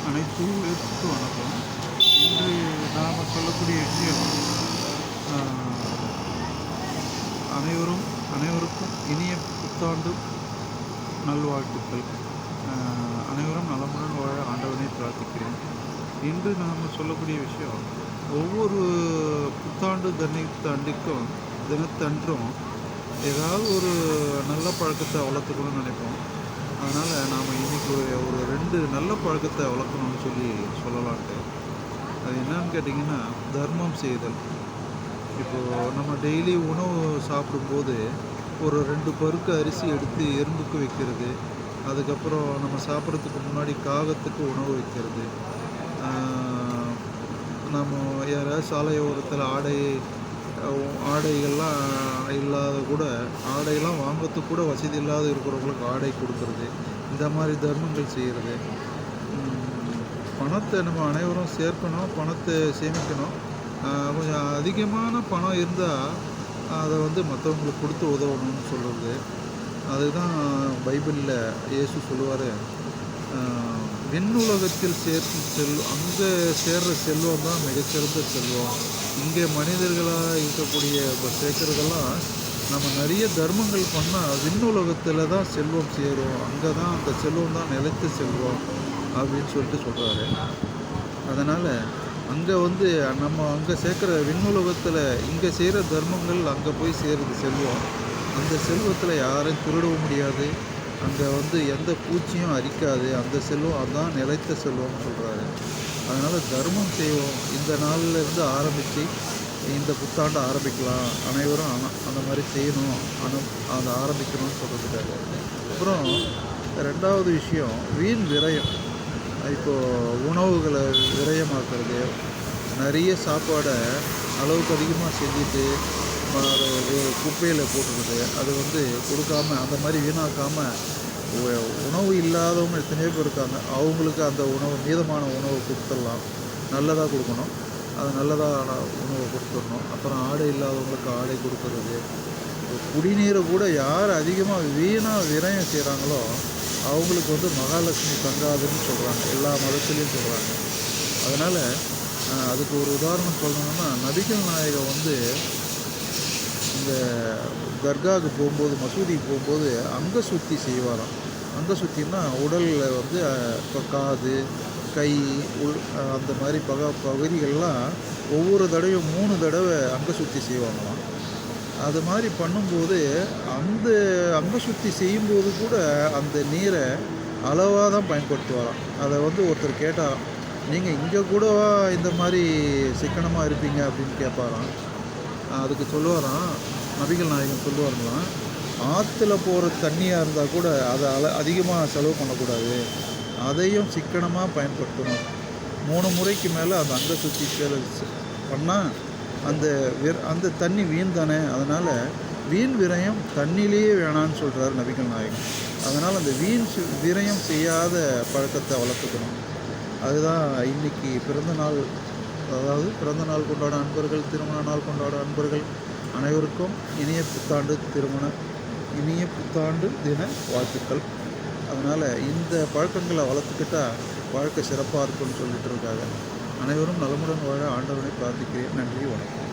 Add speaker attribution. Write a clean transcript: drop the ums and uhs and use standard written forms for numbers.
Speaker 1: அனைத்து பேருக்கும் வணக்கம். இன்று நாம் சொல்லக்கூடிய விஷயம் அனைவருக்கும் இனிய புத்தாண்டு நல்வாழ்த்துக்கள். அனைவரும் நலமுடன் வாழ ஆண்டவனை பிரார்த்திக்கிறேன். இன்று நாம் சொல்லக்கூடிய விஷயம், ஒவ்வொரு புத்தாண்டு தினத்தன்றும் ஏதாவது ஒரு நல்ல பழக்கத்தை வளர்த்துக்கணும்னு நினைப்போம். அதனால் நாம் இன்றைக்கி ஒரு 2 நல்ல பழக்கத்தை வளர்க்கணும்னு சொல்லலான்ட்டு. அது என்னன்னு கேட்டிங்கன்னா, தர்மம் செய்தல். இப்போது நம்ம டெய்லி உணவு சாப்பிடும்போது ஒரு 2 பருக்கு அரிசி எடுத்து எறும்புக்கு வைக்கிறது, அதுக்கப்புறம் நம்ம சாப்பிட்றதுக்கு முன்னாடி காகத்துக்கு உணவு வைக்கிறது, நம்ம யாராவது சாலையோரத்தில் ஆடைகள்லாம் இல்லாத கூட ஆடையெல்லாம் வாங்கிறதுக்கு கூட வசதி இல்லாத இருக்கிறவங்களுக்கு ஆடை கொடுக்கறது, இந்த மாதிரி தர்மங்கள் செய்கிறது. பணத்தை நம்ம அனைவரும் சேர்க்கணும், பணத்தை சேமிக்கணும். கொஞ்சம் அதிகமான பணம் இருந்தால் அதை மற்றவங்களுக்கு கொடுத்து உதவணும்னு சொல்கிறது. அதுதான் பைபிளில் இயேசு சொல்லுவார், விண்ணுலகத்தில் சேர்க்கும் அங்கே சேர்கிற செல்வம் தான் மிகச்சிறந்த செல்வம். இங்கே மனிதர்களாக இருக்கக்கூடிய சேர்க்கறதெல்லாம் நம்ம நிறைய தர்மங்கள் பண்ணால் விண்ணுலகத்தில் தான் செல்வம் சேரும், அங்கே தான் அந்த செல்வம் தான் நிலைத்த செல்வம் அப்படின்னு சொல்கிறாரு. அதனால் அங்கே நம்ம அங்கே சேர்க்குற விண்ணுலகத்தில் இங்கே செய்கிற தர்மங்கள் அங்கே போய் சேருது செல்வம். அந்த செல்வத்தில் யாரையும் திருடவும் முடியாது, அங்கே எந்த பூச்சியும் அரிக்காது, அந்த செல்வம் அதுதான் நிலைத்த செல்வம்னு சொல்கிறாரு. அதனால் தர்மம் செய்வோம். இந்த நாளிலிருந்து ஆரம்பித்து இந்த புத்தாண்டு ஆரம்பிக்கலாம், அனைவரும் அந்த மாதிரி செய்யணும், அதை ஆரம்பிக்கணும்னு சொல்கிறதுக்காக. அப்புறம் 2வது விஷயம், வீண் விரயம். இப்போது உணவுகளை விரயமாக்குறது, நிறைய சாப்பாடை அளவுக்கு அதிகமாக செஞ்சுட்டு குப்பையில் போட்டுறது, அது கொடுக்காம அந்த மாதிரி வீணாக்காமல், உணவு இல்லாதவங்க எத்தனையோ பேர் இருக்காங்க, அவங்களுக்கு அந்த மீதமான உணவை கொடுத்துடலாம். நல்லதாக கொடுக்கணும், அது நல்லதாக உணவை கொடுத்துடணும். அப்புறம் ஆடை இல்லாதவங்களுக்கு ஆடை கொடுக்கறது. குடிநீரை கூட யார் அதிகமாக வீணாக விரயம் செய்கிறாங்களோ அவங்களுக்கு மகாலட்சுமி தங்காதுன்னு சொல்கிறாங்க, எல்லா மதத்துலேயும் சொல்கிறாங்க. அதனால் அதுக்கு ஒரு உதாரணம் சொல்லணும்னா, நபிகள் நாயகம் இந்த தர்காவுக்கு போகும்போது, மசூதிக்கு போகும்போது அங்க சுத்தி செய்வாராம். அங்க சுத்தின்னா உடலில் இப்போ காது, கை, அந்த மாதிரி பகுதிகள்லாம் ஒவ்வொரு தடவையும் 3 தடவை அங்க சுத்தி செய்வாங்களாம். அது மாதிரி பண்ணும்போது அந்த அங்க சுத்தி செய்யும்போது கூட அந்த நீரை அளவாக தான் பயன்படுத்துவாராம். அதை ஒருத்தர் கேட்டாராம், நீங்கள் இங்கே கூடவா இந்த மாதிரி சிக்கனமாக இருப்பீங்க அப்படின்னு கேட்பாராம். அதுக்கு சொல்லுவாராம், நபிகள் நாயகம் சொல்லுவாருங்களாம், ஆற்றுல போகிற தண்ணியாக இருந்தால் கூட அதை அதிகமாக செலவு பண்ணக்கூடாது, அதையும் சிக்கனமாக பயன்படுத்தணும். 3 முறைக்கு மேலே அந்த அங்க சுற்றி பண்ணால் அந்த தண்ணி வீண் தானே, அதனால் வீண் விரயம் தண்ணியிலேயே வேணான்னு சொல்கிறார் நபிகள் நாயகம். அதனால் அந்த விரயம் செய்யாத பழக்கத்தை வளர்த்துக்கணும். அதுதான் இன்றைக்கி பிறந்தநாள் கொண்டாட அன்பர்கள், திருமண நாள் கொண்டாட அன்பர்கள் அனைவருக்கும் இனிய புத்தாண்டு தின வாழ்த்துக்கள். அதனால் இந்த பழக்கங்களை வளர்த்துக்கிட்டால் வாழ்க்கை சிறப்பாக இருக்கும்னு சொல்லிட்டு இருக்காங்க. அனைவரும் நலமுடன் வாழ ஆண்டவனை பிரார்த்திக்கிறேன். நன்றி, வணக்கம்.